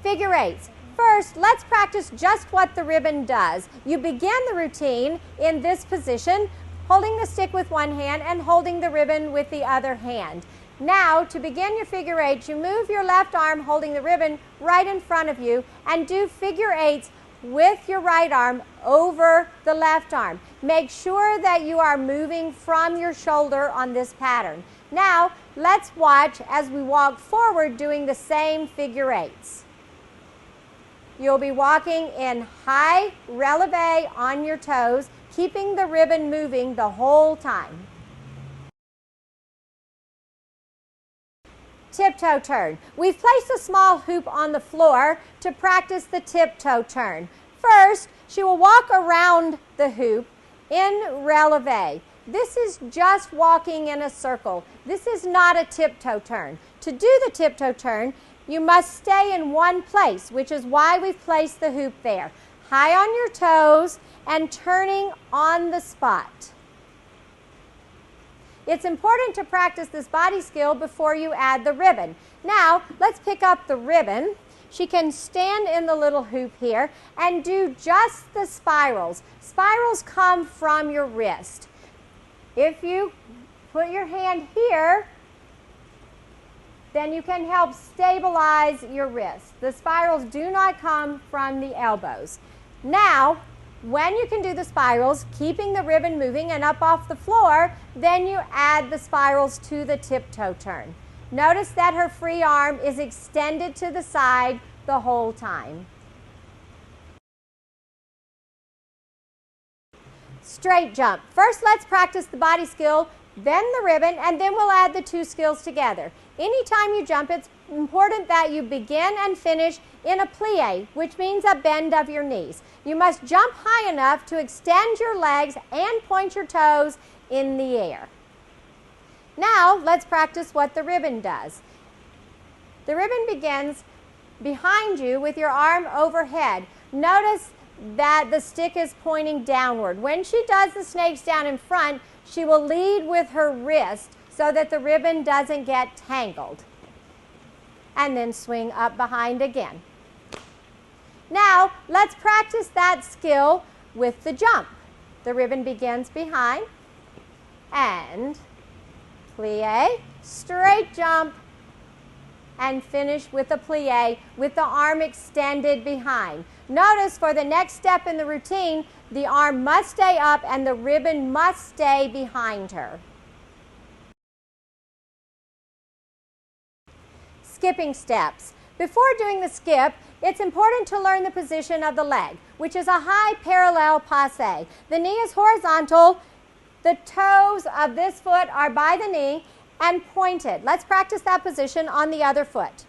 Figure eights. First, let's practice just what the ribbon does. You begin the routine in this position, holding the stick with one hand and holding the ribbon with the other hand. Now, to begin your figure eights, you move your left arm holding the ribbon right in front of you and do figure eights with your right arm over the left arm. Make sure that you are moving from your shoulder on this pattern. Now, let's watch as we walk forward doing the same figure eights. You'll be walking in high releve on your toes, keeping the ribbon moving the whole time. Tiptoe turn. We've placed a small hoop on the floor to practice the tiptoe turn. First, she will walk around the hoop in releve. This is just walking in a circle. This is not a tiptoe turn. To do the tiptoe turn, you must stay in one place, which is why we've placed the hoop there. High on your toes and turning on the spot. It's important to practice this body skill before you add the ribbon. Now, let's pick up the ribbon. She can stand in the little hoop here and do just the spirals. Spirals come from your wrist. If you put your hand here, then you can help stabilize your wrist. The spirals do not come from the elbows. Now, when you can do the spirals, keeping the ribbon moving and up off the floor, then you add the spirals to the tiptoe turn. Notice that her free arm is extended to the side the whole time. Straight jump. First, let's practice the body skill, then the ribbon, and then we'll add the two skills together. Anytime you jump, it's important that you begin and finish in a plie, which means a bend of your knees. You must jump high enough to extend your legs and point your toes in the air. Now, let's practice what the ribbon does. The ribbon begins behind you with your arm overhead. Notice that the stick is pointing downward. When she does the snakes down in front, she will lead with her wrist so that the ribbon doesn't get tangled. And then swing up behind again. Now, let's practice that skill with the jump. The ribbon begins behind and plie, straight jump, and finish with a plie with the arm extended behind. Notice for the next step in the routine, the arm must stay up and the ribbon must stay behind her. Skipping steps. Before doing the skip, it's important to learn the position of the leg, which is a high parallel passe. The knee is horizontal. The toes of this foot are by the knee and pointed. Let's practice that position on the other foot.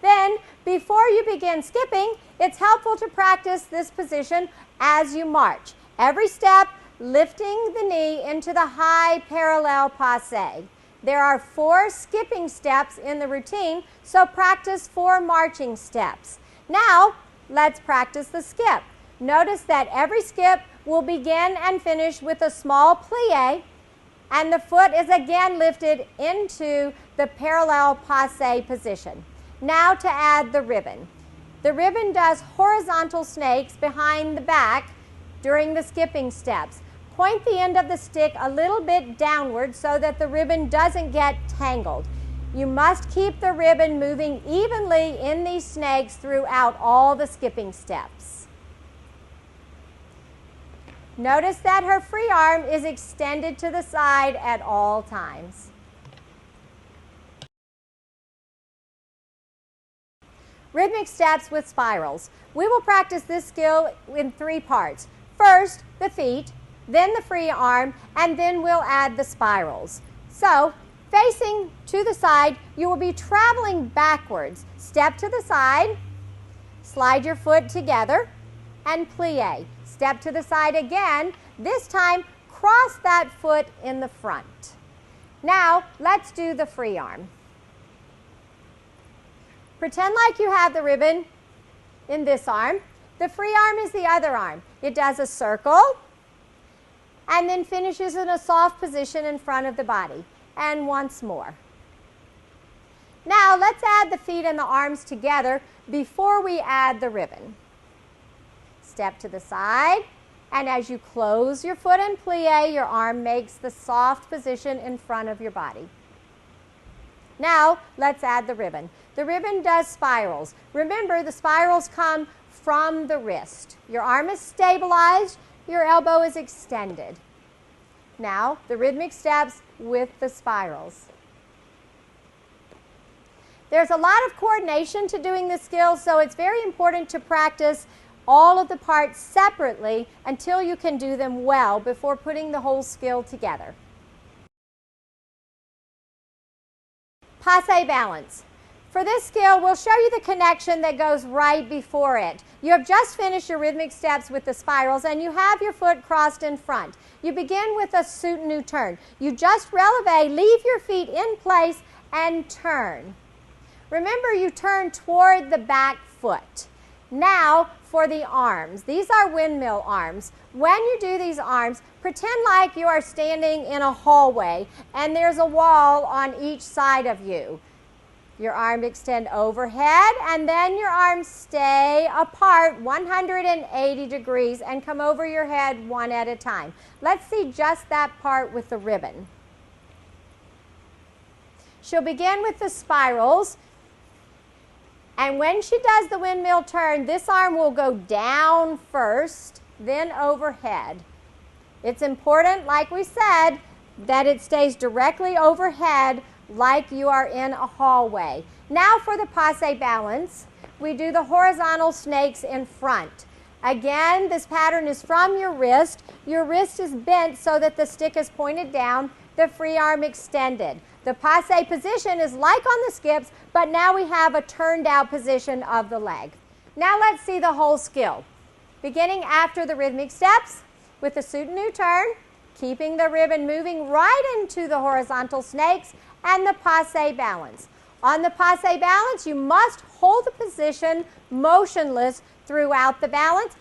Then, before you begin skipping, it's helpful to practice this position as you march. Every step, lifting the knee into the high parallel passe. There are 4 skipping steps in the routine, so practice 4 marching steps. Now, let's practice the skip. Notice that every skip will begin and finish with a small plie, and the foot is again lifted into the parallel passe position. Now to add the ribbon. The ribbon does horizontal snakes behind the back during the skipping steps. Point the end of the stick a little bit downward so that the ribbon doesn't get tangled. You must keep the ribbon moving evenly in these snakes throughout all the skipping steps. Notice that her free arm is extended to the side at all times. Rhythmic steps with spirals. We will practice this skill in 3 parts. First, the feet, then the free arm, and then we'll add the spirals. So, facing to the side, you will be traveling backwards. Step to the side, slide your foot together, and plie. Step to the side again. This time, cross that foot in the front. Now, let's do the free arm. Pretend like you have the ribbon in this arm. The free arm is the other arm. It does a circle and then finishes in a soft position in front of the body. And once more. Now let's add the feet and the arms together before we add the ribbon. Step to the side, and as you close your foot and plie, your arm makes the soft position in front of your body. Now let's add the ribbon. The ribbon does spirals. Remember, the spirals come from the wrist. Your arm is stabilized, your elbow is extended. Now the rhythmic steps with the spirals. There's a lot of coordination to doing this skill, so it's very important to practice all of the parts separately until you can do them well before putting the whole skill together. Passe balance. For this skill, we'll show you the connection that goes right before it. You have just finished your rhythmic steps with the spirals and you have your foot crossed in front. You begin with a soutenu turn. You just releve, leave your feet in place and turn. Remember, you turn toward the back foot. Now for the arms. These are windmill arms. When you do these arms, pretend like you are standing in a hallway and there's a wall on each side of you. Your arms extend overhead, and then your arms stay apart 180 degrees and come over your head one at a time. Let's see just that part with the ribbon. She'll begin with the spirals, and when she does the windmill turn, this arm will go down first, then overhead. It's important, like we said, that it stays directly overhead like you are in a hallway. Now for the passe balance, we do the horizontal snakes in front. Again, this pattern is from your wrist. Your wrist is bent so that the stick is pointed down, the free arm extended. The passe position is like on the skips, but now we have a turned out position of the leg. Now let's see the whole skill. Beginning after the rhythmic steps with the soutenu turn, keeping the ribbon moving right into the horizontal snakes, and the passe balance. On the passe balance, you must hold the position motionless throughout the balance,